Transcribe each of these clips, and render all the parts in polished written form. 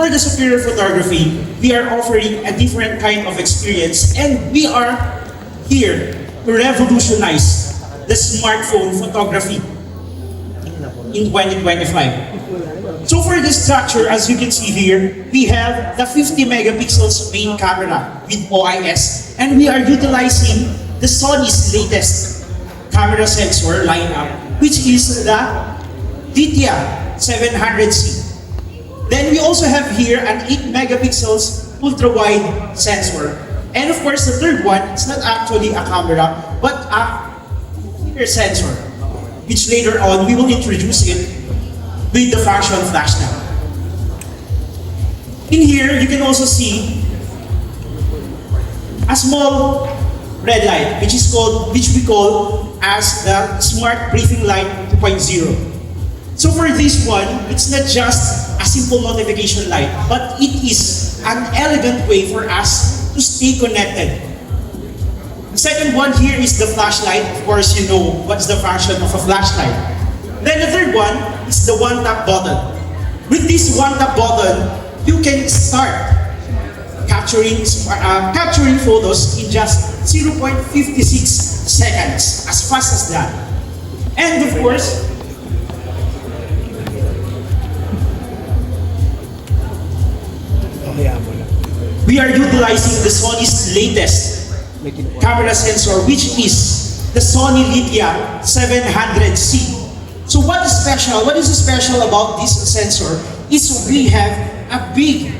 for the superior photography, we are offering a different kind of experience, and we are here to revolutionize the smartphone photography in 2025. So for this structure, as you can see here, we have the 50 megapixels main camera with OIS, and we are utilizing the Sony's latest camera sensor lineup, which is the Lithia 700C. Then we also have here an 8 megapixels ultra-wide sensor. And of course, the third one, it's not actually a camera, but a heater sensor, which later on we will introduce it with the function Flashsnap. In here, you can also see a small red light, which we call as the Smart Briefing Light 2.0. So for this one, it's not just a simple notification light, but it is an elegant way for us to stay connected. The second one here is the flashlight. Of course, you know what's the function of a flashlight. Then the third one is the one-tap button. With this one-tap button, you can start capturing photos in just 0.56 seconds, as fast as that. And of course, we are utilizing the Sony's latest camera sensor, which is the Sony Lithia 700C. So what is special? What is special about this sensor is we have a big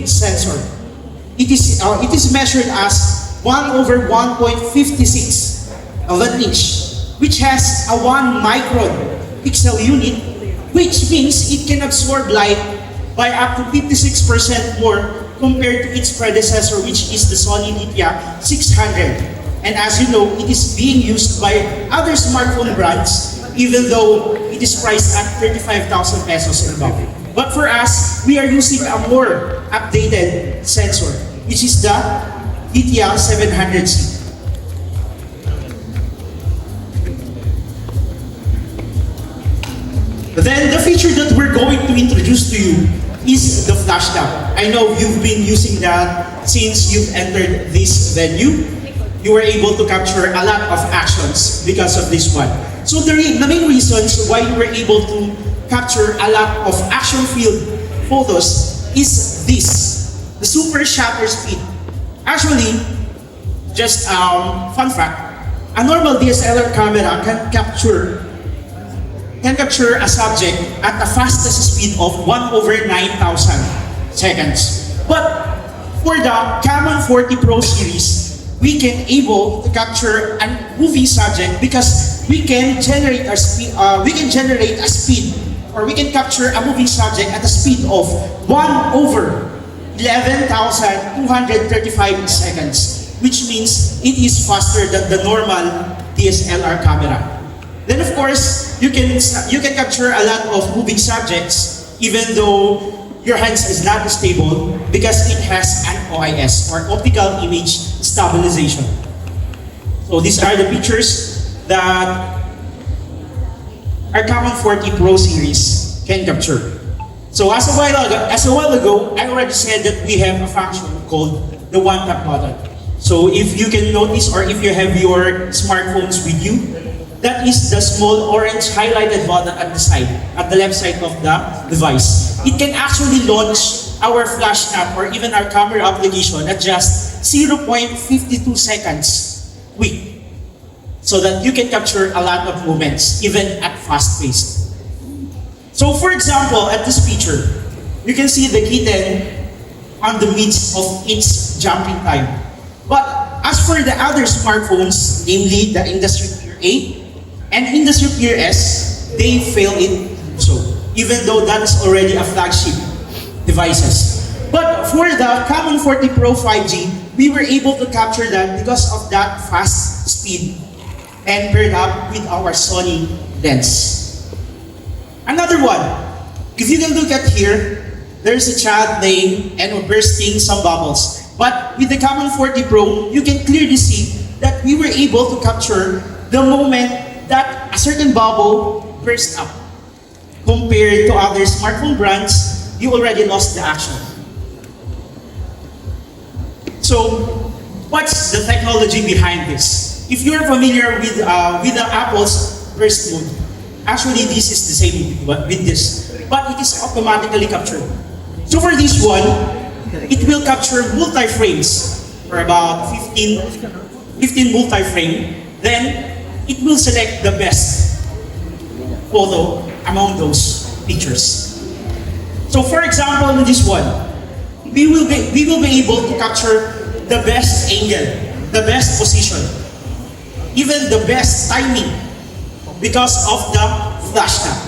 sensor. It is measured as 1/1.56 of an inch, which has a 1 micron pixel unit, which means it can absorb light by up to 56% more compared to its predecessor, which is the Sony Lithia 600. And as you know, it is being used by other smartphone brands, even though it is priced at 35,000 pesos and above. But for us, we are using a more updated sensor, which is the Lithia 700C. Then the feature that we're going to introduce to you is the Flashsnap. I know you've been using that since you've entered this venue. You were able to capture a lot of actions because of this one. So the main reasons why you were able to capture a lot of action-filled photos is this, the super shutter speed. Actually, just fun fact, a normal DSLR camera can capture a subject at the fastest speed of 1/9,000 seconds. But for the CAMON 40 Pro series, we can able to capture a moving subject because we can generate a speed, or we can capture a moving subject at a speed of 1/11,235 seconds, which means it is faster than the normal DSLR camera. Then of course, you can capture a lot of moving subjects even though your hands is not stable because it has an OIS, or optical image stabilization. So these are the pictures that our CAMON 40 Pro series can capture. So as a while ago, I already said that we have a function called the one-tap button. So if you can notice, or if you have your smartphones with you, that is the small orange highlighted button at the side, at the left side of the device. It can actually launch our Flashsnap or even our camera application at just 0.52 seconds quick, so that you can capture a lot of movements, even at fast pace. So for example, at this picture, you can see the kitten on the midst of its jumping time. But as for the other smartphones, namely the Industry Tier A, and Industry Tier S, they fail it so, even though that is already a flagship devices. But for the CAMON 40 Pro 5G, we were able to capture that because of that fast speed and paired up with our Sony lens. Another one, if you can look at here, there's a child playing and bursting some bubbles. But with the CAMON 40 Pro, you can clearly see that we were able to capture the moment that a certain bubble burst up. Compared to other smartphone brands, you already lost the action. So, what's the technology behind this? If you're familiar with the Apple's burst mode, actually this is the same with this, but it is automatically captured. So for this one, it will capture multi-frames for about 15 multi-frame. Then it will select the best photo among those pictures. So for example, in this one, we will be able to capture the best angle, the best position, even the best timing because of the Flashsnap.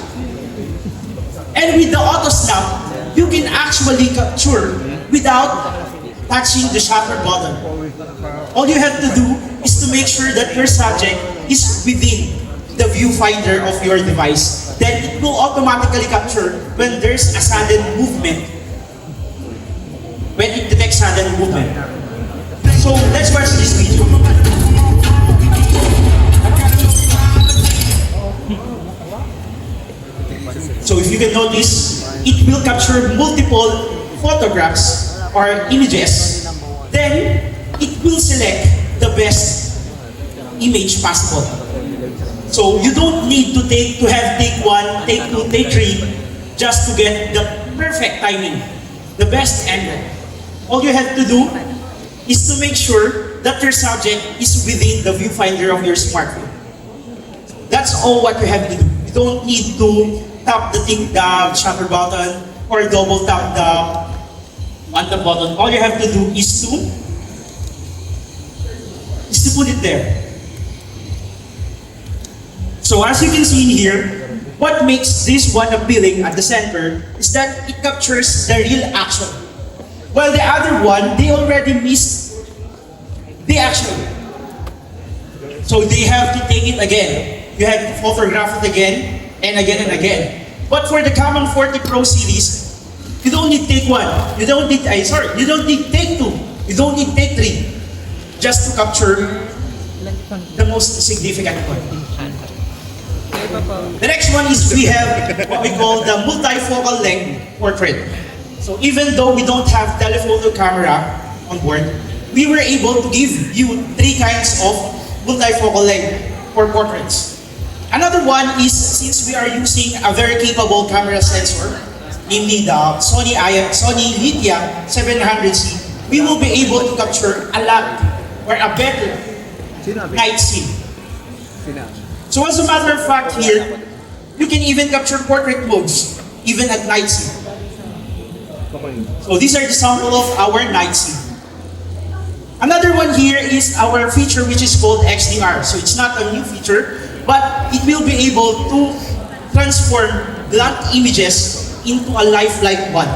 And with the auto snap, you can actually capture without touching the shutter button. All you have to do is to make sure that your subject is within the viewfinder of your device. Then it will automatically capture when there's a sudden movement, when it detects sudden movement. So let's watch this video. So if you can notice, it will capture multiple photographs or images. Then it will select the best image possible. So you don't need to have take 1, take 2, take 3 just to get the perfect timing, the best angle. All you have to do is to make sure that your subject is within the viewfinder of your smartphone. That's all what you have to do. You don't need to tap the shutter button or double tap on the button. All you have to do is to put it there. So as you can see in here, what makes this one appealing at the center is that it captures the real action. While the other one, they already missed the action. So they have to take it again. You have to photograph it again and again and again. But for the CAMON 40 Pro series, you don't need take 1. You don't need take 2. You don't need take 3. Just to capture the most significant one. The next one is we have what we call the multifocal length portrait. So even though we don't have telephoto camera on board, we were able to give you 3 kinds of multifocal length for portraits. Another one is, since we are using a very capable camera sensor, namely the Sony Lydia 700C, we will be able to capture a lot or a better night scene. So as a matter of fact here, you can even capture portrait modes, even at night scene. So these are the sample of our night scene. Another one here is our feature which is called XDR. So it's not a new feature, but it will be able to transform blank images into a lifelike one.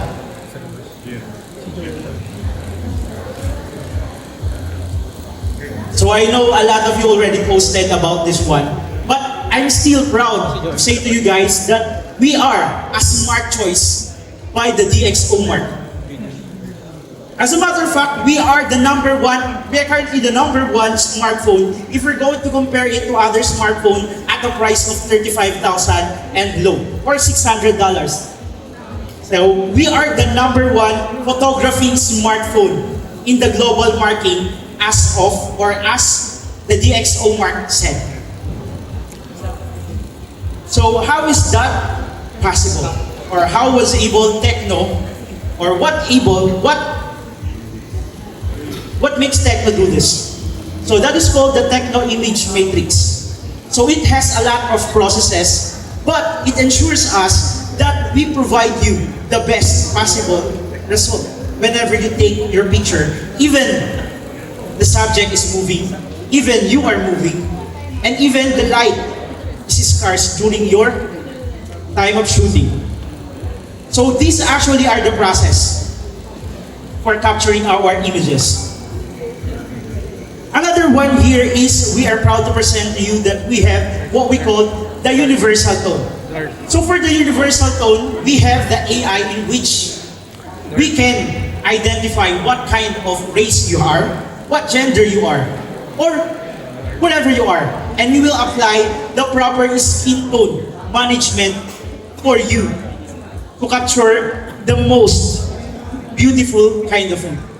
So I know a lot of you already posted about this one, but I'm still proud to say to you guys that we are a smart choice by the DxO mark. As a matter of fact, we are currently the number one smartphone if we're going to compare it to other smartphone at a price of $35,000 and low, or $600. So we are the number one photographing smartphone in the global market as the DxO mark said. So how is that possible? Or how was able TECNO, or what makes TECNO do this? So that is called the TECNO image matrix. So it has a lot of processes, but it ensures us that we provide you the best possible result whenever you take your picture. Even the subject is moving, even you are moving, and even the light is scarce during your time of shooting. So these actually are the process for capturing our images. Another one here is we are proud to present to you that we have what we call the universal tone. So for the universal tone, we have the AI in which we can identify what kind of race you are, what gender you are, or whatever you are. And we will apply the proper skin tone management for you to capture the most beautiful kind of food.